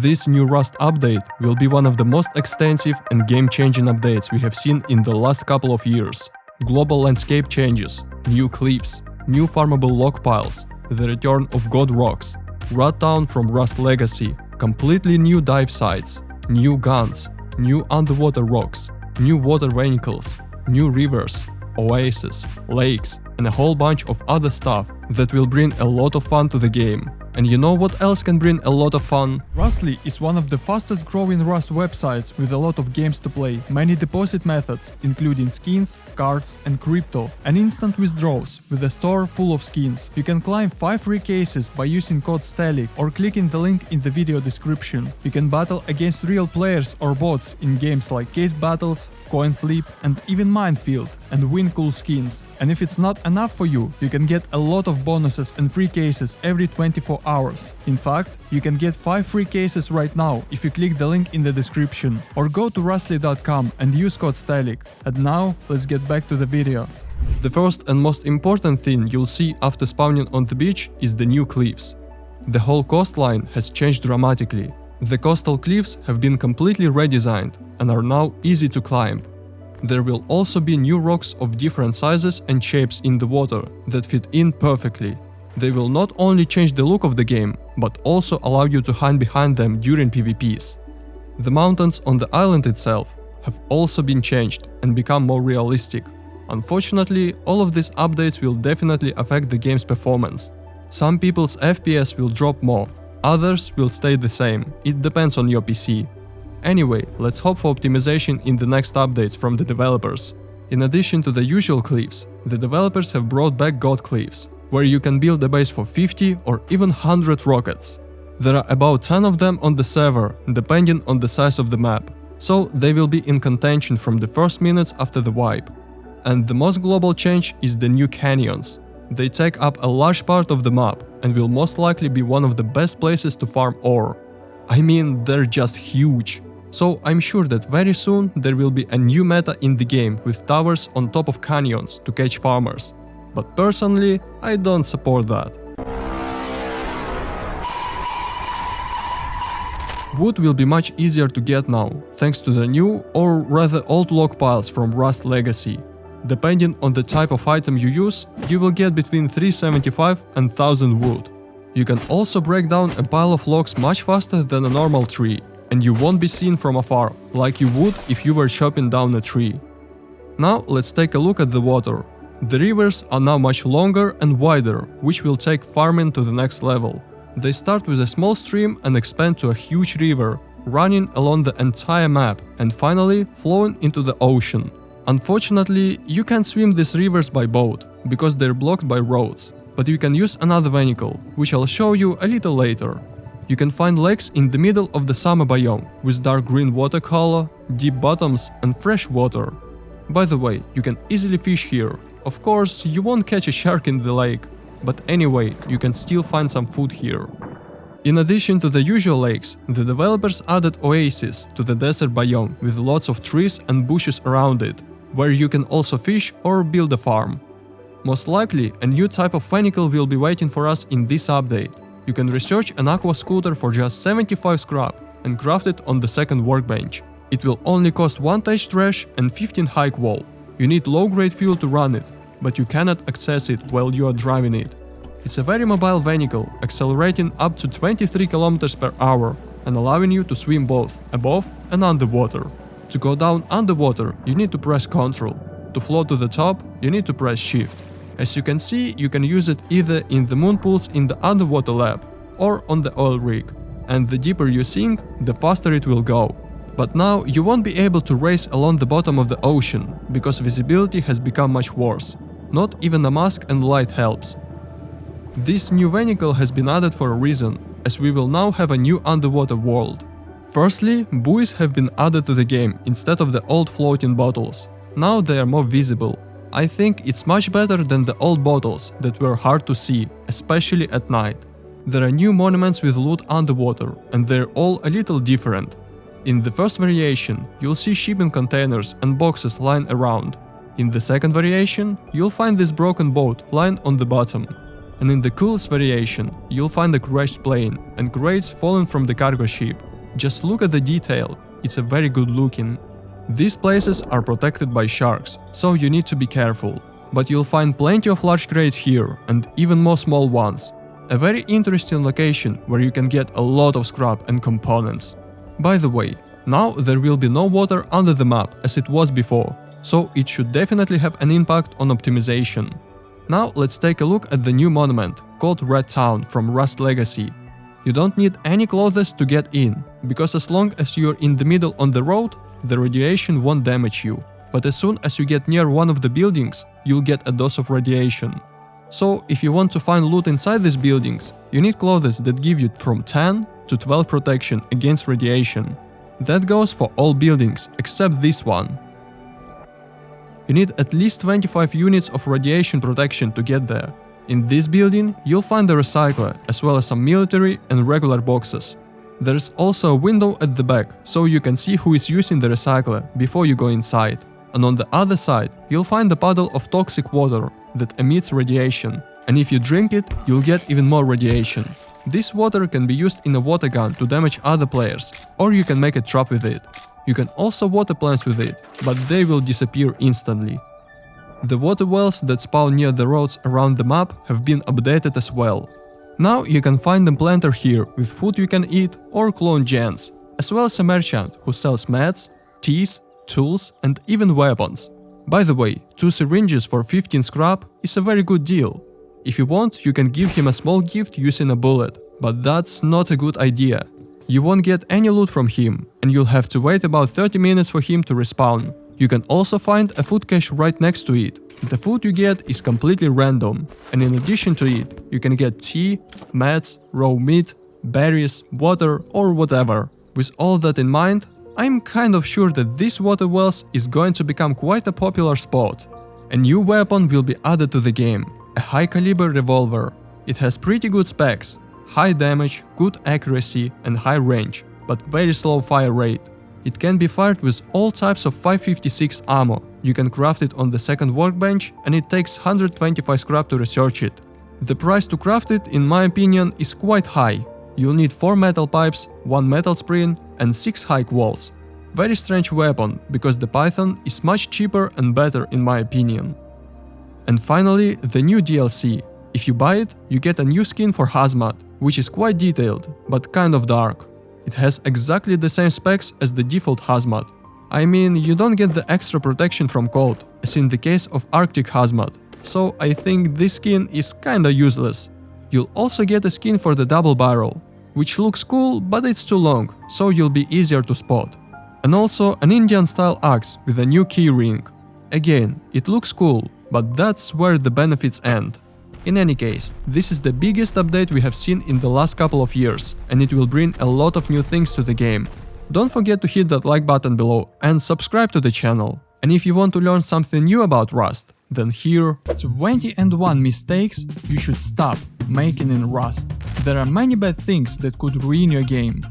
This new Rust update will be one of the most extensive and game-changing updates we have seen in the last couple of years. Global landscape changes, new cliffs, new farmable log piles, the return of God rocks, Rad Town from Rust Legacy, completely new dive sites, new guns, new underwater rocks, new water vehicles, new rivers, oases, lakes, and a whole bunch of other stuff that will bring a lot of fun to the game. And you know what else can bring a lot of fun? Rustly is one of the fastest growing Rust websites with a lot of games to play, many deposit methods, including skins, cards and crypto, and instant withdrawals with a store full of skins. You can climb 5 free cases by using code STELIC or clicking the link in the video description. You can battle against real players or bots in games like Case Battles, Coin Flip and even Minefield, and win cool skins. And if it's not enough for you, you can get a lot of bonuses and free cases every 24 hours. In fact, you can get 5 free cases right now if you click the link in the description or go to rustly.com and use code STELIC. And now, let's get back to the video. The first and most important thing you'll see after spawning on the beach is the new cliffs. The whole coastline has changed dramatically. The coastal cliffs have been completely redesigned and are now easy to climb. There will also be new rocks of different sizes and shapes in the water that fit in perfectly. They will not only change the look of the game, but also allow you to hide behind them during PvPs. The mountains on the island itself have also been changed and become more realistic. Unfortunately, all of these updates will definitely affect the game's performance. Some people's FPS will drop more, others will stay the same, it depends on your PC. Anyway, let's hope for optimization in the next updates from the developers. In addition to the usual cliffs, the developers have brought back God cliffs, where you can build a base for 50 or even 100 rockets. There are about 10 of them on the server, depending on the size of the map, so they will be in contention from the first minutes after the wipe. And the most global change is the new canyons. They take up a large part of the map and will most likely be one of the best places to farm ore. I mean, they're just huge. So I'm sure that very soon there will be a new meta in the game with towers on top of canyons to catch farmers. But personally, I don't support that. Wood will be much easier to get now, thanks to the new or rather old log piles from Rust Legacy. Depending on the type of item you use, you will get between 375 and 1000 wood. You can also break down a pile of logs much faster than a normal tree, and you won't be seen from afar, like you would if you were chopping down a tree. Now let's take a look at the water. The rivers are now much longer and wider, which will take farming to the next level. They start with a small stream and expand to a huge river, running along the entire map and finally flowing into the ocean. Unfortunately, you can't swim these rivers by boat, because they're blocked by roads, but you can use another vehicle, which I'll show you a little later. You can find lakes in the middle of the summer biome, with dark green water color, deep bottoms and fresh water. By the way, you can easily fish here. Of course, you won't catch a shark in the lake, but anyway, you can still find some food here. In addition to the usual lakes, the developers added oases to the desert biome with lots of trees and bushes around it, where you can also fish or build a farm. Most likely, a new type of vehicle will be waiting for us in this update. You can research an Aqua Scooter for just 75 scrap and craft it on the second workbench. It will only cost 1 thatch trash and 15 hike wall. You need low-grade fuel to run it, but you cannot access it while you are driving it. It's a very mobile vehicle, accelerating up to 23 km per hour and allowing you to swim both above and underwater. To go down underwater, you need to press Ctrl. To float to the top, you need to press Shift. As you can see, you can use it either in the moon pools in the underwater lab or on the oil rig. And the deeper you sink, the faster it will go. But now you won't be able to race along the bottom of the ocean, because visibility has become much worse. Not even a mask and light helps. This new vehicle has been added for a reason, as we will now have a new underwater world. Firstly, buoys have been added to the game instead of the old floating bottles. Now they are more visible. I think it's much better than the old bottles that were hard to see, especially at night. There are new monuments with loot underwater, and they're all a little different. In the first variation, you'll see shipping containers and boxes lying around. In the second variation, you'll find this broken boat lying on the bottom. And in the coolest variation, you'll find a crashed plane and crates fallen from the cargo ship. Just look at the detail, it's a very good looking. These places are protected by sharks, so you need to be careful. But you'll find plenty of large crates here and even more small ones. A very interesting location where you can get a lot of scrap and components. By the way, now there will be no water under the map as it was before, so it should definitely have an impact on optimization. Now let's take a look at the new monument called Rad Town from Rust Legacy. You don't need any clothes to get in, because as long as you're in the middle on the road, the radiation won't damage you. But as soon as you get near one of the buildings, you'll get a dose of radiation. So if you want to find loot inside these buildings, you need clothes that give you from 10 to 12 protection against radiation. That goes for all buildings except this one. You need at least 25 units of radiation protection to get there. In this building, you'll find a recycler as well as some military and regular boxes. There's also a window at the back, so you can see who is using the recycler before you go inside. And on the other side, you'll find a puddle of toxic water that emits radiation, and if you drink it, you'll get even more radiation. This water can be used in a water gun to damage other players, or you can make a trap with it. You can also water plants with it, but they will disappear instantly. The water wells that spawn near the roads around the map have been updated as well. Now you can find a planter here with food you can eat or clone gens, as well as a merchant who sells mats, teas, tools and even weapons. By the way, 2 syringes for 15 scrap is a very good deal. If you want, you can give him a small gift using a bullet, but that's not a good idea. You won't get any loot from him, and you'll have to wait about 30 minutes for him to respawn. You can also find a food cache right next to it. The food you get is completely random, and in addition to it, you can get tea, mats, raw meat, berries, water or whatever. With all that in mind, I'm kind of sure that this water wells is going to become quite a popular spot. A new weapon will be added to the game, a high caliber revolver. It has pretty good specs, high damage, good accuracy and high range, but very slow fire rate. It can be fired with all types of 5.56 ammo. You can craft it on the second workbench and it takes 125 scrap to research it. The price to craft it, in my opinion, is quite high. You'll need 4 metal pipes, 1 metal spring and 6 high quals. Very strange weapon, because the Python is much cheaper and better in my opinion. And finally, the new DLC. If you buy it, you get a new skin for Hazmat, which is quite detailed, but kind of dark. It has exactly the same specs as the default Hazmat. I mean, you don't get the extra protection from cold, as in the case of Arctic Hazmat, so I think this skin is kinda useless. You'll also get a skin for the double barrel, which looks cool, but it's too long, so you'll be easier to spot. And also an Indian style axe with a new key ring. Again, it looks cool, but that's where the benefits end. In any case, this is the biggest update we have seen in the last couple of years, and it will bring a lot of new things to the game. Don't forget to hit that like button below and subscribe to the channel. And if you want to learn something new about Rust, then here 21 mistakes you should stop making in Rust. There are many bad things that could ruin your game.